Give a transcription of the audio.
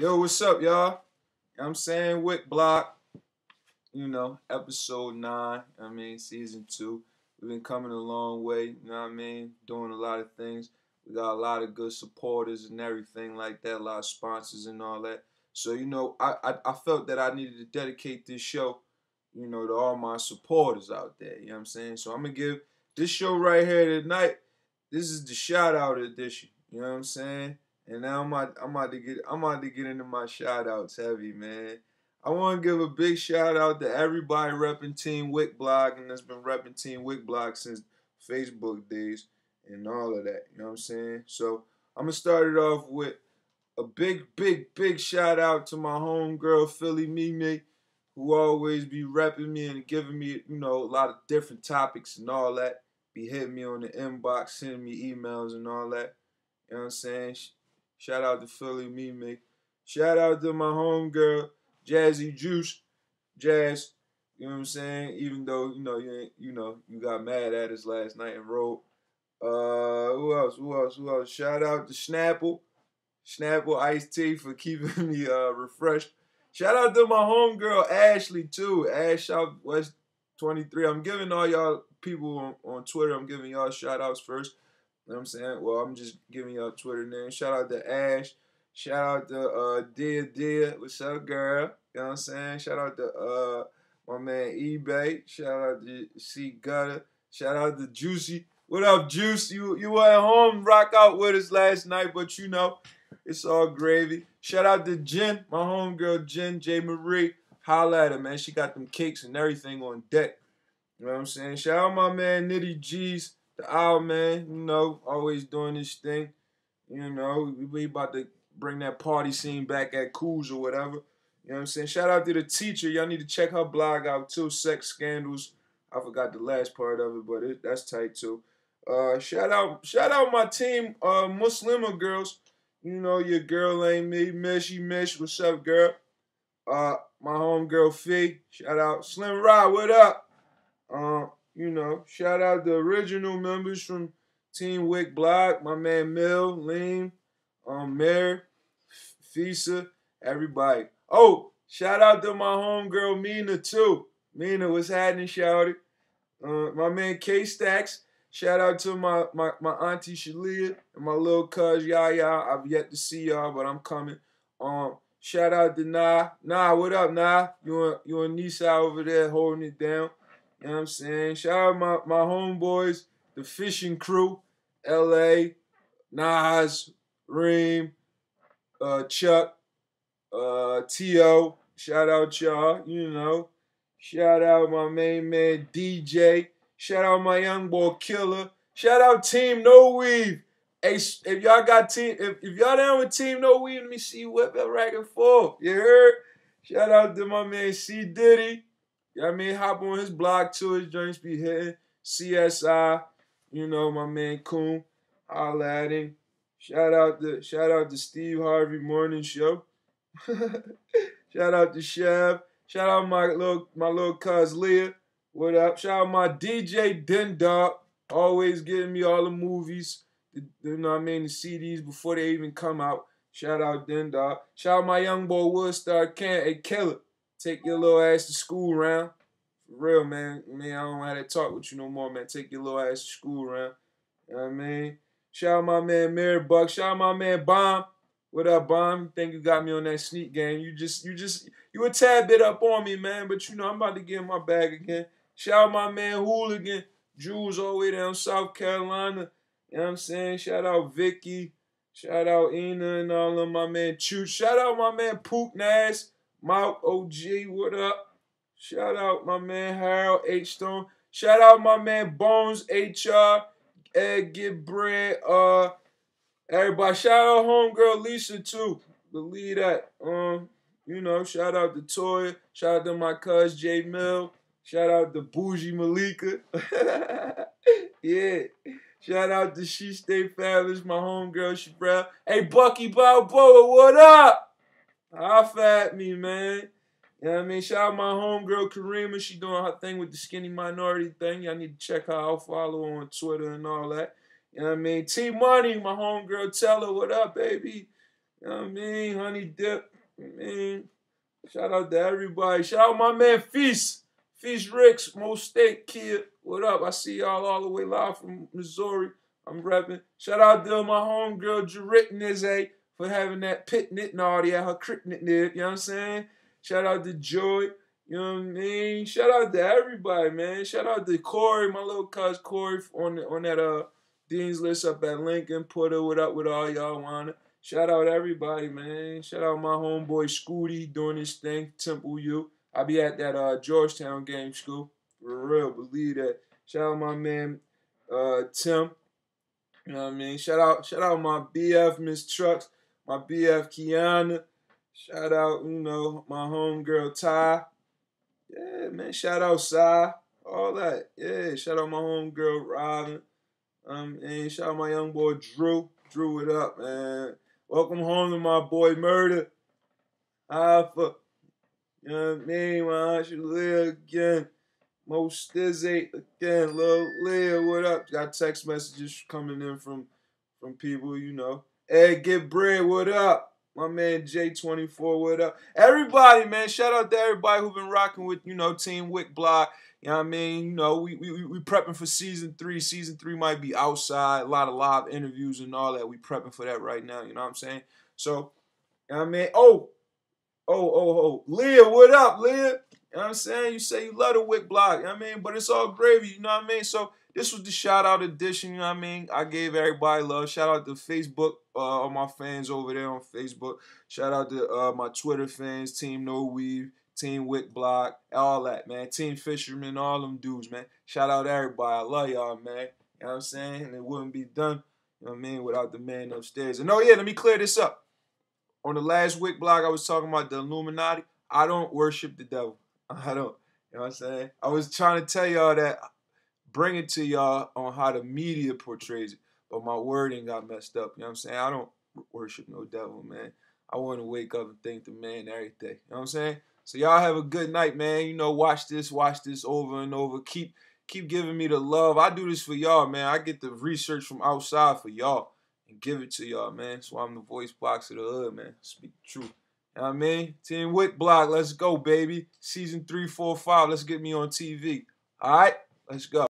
Yo, what's up, y'all? You know what I'm saying? Wick Blog, episode 9, season 2. We've been coming a long way, you know what I mean? Doing a lot of things. We got a lot of good supporters and everything like that, a lot of sponsors and all that. So, I felt that I needed to dedicate this show, to all my supporters out there, you know what I'm saying? So I'm going to give this show right here tonight, this is the shout out edition, you know what I'm saying? And now I'm about to get into my shout outs heavy, man. I want to give a big shout out to everybody repping Team Wick Blog and that's been repping Team Wick Blog since Facebook days and all of that. You know what I'm saying? So I'm gonna start it off with a big shout out to my homegirl Philly Mimi, who always be repping me and giving me, a lot of different topics and all that. Be hitting me on the inbox, sending me emails and all that. You know what I'm saying? Shout out to Philly Mimi. Shout out to my homegirl, Jazzy Juice. Jazz, you know what I'm saying? Even though, you got mad at us last night and wrote. Who else? Shout out to Snapple Iced Tea for keeping me refreshed. Shout out to my homegirl Ashley too. Ash out West 23. I'm giving all y'all people on Twitter, I'm giving y'all shout outs first. You know what I'm saying? Well, I'm just giving y'all Twitter names. Shout out to Ash. Shout out to Dia. What's up, girl? You know what I'm saying? Shout out to my man eBay. Shout out to C Gutter. Shout out to Juicy. What up, Juice? You were at home, rock out with us last night, but it's all gravy. Shout out to Jen, my homegirl Jen J Marie. Holla at her, man. She got them cakes and everything on deck. You know what I'm saying? Shout out my man Nitty G's. The Owl, man, always doing this thing. We about to bring that party scene back at Coos or whatever. You know what I'm saying? Shout out to the teacher. Y'all need to check her blog out too. Sex Scandals. I forgot the last part of it, but that's tight too. Shout out my team, Muslima girls. Your girl ain't me. Mish. What's up, girl? My homegirl Fee. Shout out Slim Rod. What up? Shout out the original members from Team Wick Blog, my man Mill, Lean, Mayor, Fisa, everybody. Oh, shout out to my homegirl Mina too. Mina, what's happening, shouted. My man K Stacks. Shout out to my auntie Shalia and my little cuz Yaya. I've yet to see y'all, but I'm coming. Shout out to Nah. Nah, what up, Nah? You and Nisa over there holding it down. You know what I'm saying? Shout out my homeboys, the fishing crew, L.A., Nas, Reem, Chuck, T.O. Shout out y'all, Shout out my main man, DJ. Shout out my young boy, Killer. Shout out Team No Weave. Hey, if y'all down with Team No Weave, let me see you whip that rack and forth. You heard? Shout out to my man, C. Diddy. You know what I mean? Hop on his blog too. His joints be hitting. CSI. My man Coon. Holla at him. Shout out to Steve Harvey Morning Show. Shout out to Chev. Shout out my little cuz Leah. What up? Shout out my DJ Den Dog. Always getting me all the movies. The CDs before they even come out. Shout out Den Dog. Shout out my young boy Woodstar Can. Hey, Killer. Take your little ass to school round. For real, man. I don't have to talk with you no more, man. Take your little ass to school round. You know what I mean? Shout out my man Mary Buck. Shout out my man Bomb. What up, Bomb? Think you got me on that sneak game. You a tad bit up on me, man. But I'm about to get in my bag again. Shout out my man Hooligan. Jules all the way down South Carolina. You know what I'm saying? Shout out Vicky. Shout out Ina and all of my man Chooch. Shout out my man Pook Nass. Mouth OG, what up? Shout out my man Harold H. Stone. Shout out my man Bones HR. Ed Get Bread. Everybody. Shout out homegirl Lisa too. Believe that. Shout out to Toya. Shout out to my cuz J Mill. Shout out to Bougie Malika. Yeah. Shout out to She Stay Fabulous, my homegirl Shabrell. Hey Bucky Balboa, what up? Holla at me, man. You know what I mean? Shout out my homegirl Karima. She doing her thing with the skinny minority thing. Y'all need to check her out. Follow her on Twitter and all that. You know what I mean? T Money, my homegirl Teller. What up, baby? You know what I mean? Honey Dip. I mean, shout out to everybody. Shout out my man Feast. Feast Ricks, Mo State Kid. What up? I see y'all all the way live from Missouri. I'm repping. Shout out to my homegirl Jarit Nize for having that pit knit naughty at her crick knit. You know what I'm saying? Shout out to Joy. You know what I mean? Shout out to everybody, man. Shout out to Corey, my little cousin Corey on that Dean's List up at Lincoln. Put it, what up with all y'all wanna. Shout out everybody, man. Shout out my homeboy Scooty doing his thing, Temple U. I be at that Georgetown game school. For real, believe that. Shout out my man Tim. You know what I mean? Shout out my BF Miss Trucks, my BF Kiana. Shout out, my homegirl Ty. Yeah, man. Shout out Sai. All that. Yeah. Shout out my homegirl Robin. And shout out my young boy Drew. Drew, what up, man? Welcome home to my boy Murder. Alpha. You know what I mean? My Aunt Leah again. Mo Stizzy again. Lil Leah, what up? Got text messages coming in from people, Hey, Get Bread, what up? My man J24, what up? Everybody, man. Shout out to everybody who been rocking with, Team Wick Blog. You know what I mean? We prepping for season 3. Season 3 might be outside. A lot of live interviews and all that. We prepping for that right now. You know what I'm saying? So, you know what I mean? Oh. Leah, what up, Leah? You know what I'm saying? You say you love the Wick Blog. You know what I mean? But it's all gravy. You know what I mean? So, this was the shout-out edition. You know what I mean? I gave everybody love. Shout out to Facebook, all my fans over there on Facebook. Shout out to my Twitter fans, Team No Weave, Team Wick Blog, all that, man. Team Fisherman, all them dudes, man. Shout out to everybody. I love y'all, man. You know what I'm saying? And it wouldn't be done, you know what I mean, without the man upstairs. And yeah, let me clear this up. On the last Wick Blog, I was talking about the Illuminati. I don't worship the devil. I don't. You know what I'm saying? I was trying to tell y'all that, bring it to y'all on how the media portrays it. But my wording got messed up. You know what I'm saying? I don't worship no devil, man. I want to wake up and thank the man every day. You know what I'm saying? So y'all have a good night, man. Watch this over and over. Keep giving me the love. I do this for y'all, man. I get the research from outside for y'all and give it to y'all, man. So I'm the voice box of the hood, man. Speak the truth. You know what I mean? Team Wick Blog, let's go, baby. Season 3, 4, 5. Let's get me on TV. All right? Let's go.